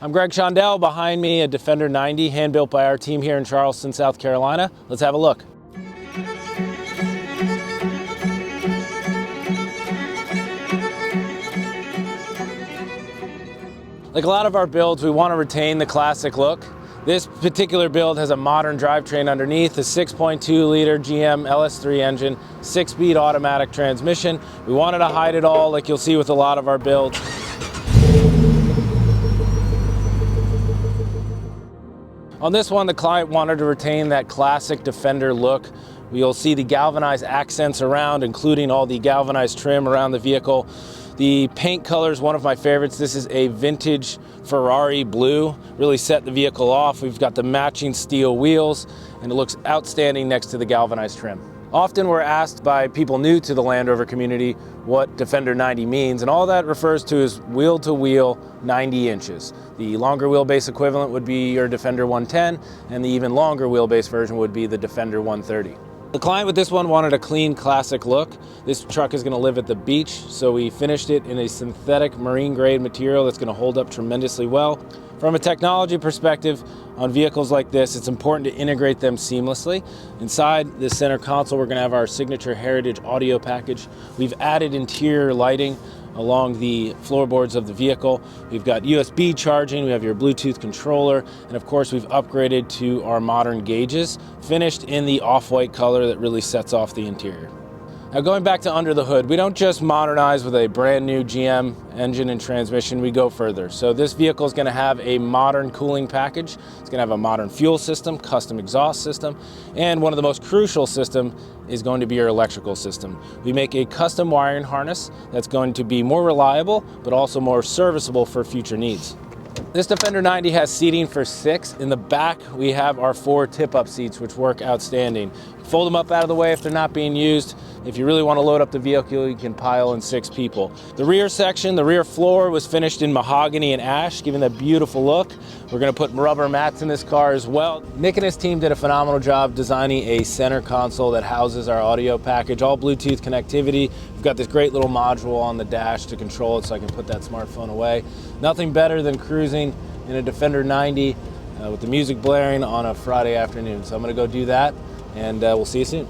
I'm Greg Shondell, behind me a Defender 90, hand-built by our team here in Charleston, South Carolina. Let's have a look. Like a lot of our builds, we want to retain the classic look. This particular build has a modern drivetrain underneath, a 6.2-liter GM LS3 engine, 6-speed automatic transmission. We wanted to hide it all like you'll see with a lot of our builds. On this one, the client wanted to retain that classic Defender look. You'll see the galvanized accents around, including all the galvanized trim around the vehicle. The paint color is one of my favorites. This is a vintage Ferrari blue. Really set the vehicle off. We've got the matching steel wheels, and it looks outstanding next to the galvanized trim. Often we're asked by people new to the Land Rover community what Defender 90 means, and all that refers to is wheel-to-wheel 90 inches. The longer wheelbase equivalent would be your Defender 110, and the even longer wheelbase version would be the Defender 130. The client with this one wanted a clean, classic look. This truck is going to live at the beach, so we finished it in a synthetic marine-grade material that's going to hold up tremendously well. From a technology perspective, on vehicles like this, it's important to integrate them seamlessly. Inside this center console, we're going to have our signature Heritage audio package. We've added interior lighting along the floorboards of the vehicle. We've got USB charging, we have your Bluetooth controller, and of course we've upgraded to our modern gauges, finished in the off-white color that really sets off the interior. Now going back to under the hood, we don't just modernize with a brand new GM engine and transmission, we go further. So this vehicle is going to have a modern cooling package, it's going to have a modern fuel system, custom exhaust system, and one of the most crucial systems is going to be your electrical system. We make a custom wiring harness that's going to be more reliable, but also more serviceable for future needs. This Defender 90 has seating for 6. In the back, we have our 4 tip-up seats, which work outstanding. Fold them up out of the way if they're not being used. If you really want to load up the vehicle, you can pile in 6 people. The rear section, the rear floor was finished in mahogany and ash, giving that beautiful look. We're going to put rubber mats in this car as well. Nick and his team did a phenomenal job designing a center console that houses our audio package, all Bluetooth connectivity. We've got this great little module on the dash to control it so I can put that smartphone away. Nothing better than cruising in a Defender 90 with the music blaring on a Friday afternoon. So I'm going to go do that, and we'll see you soon.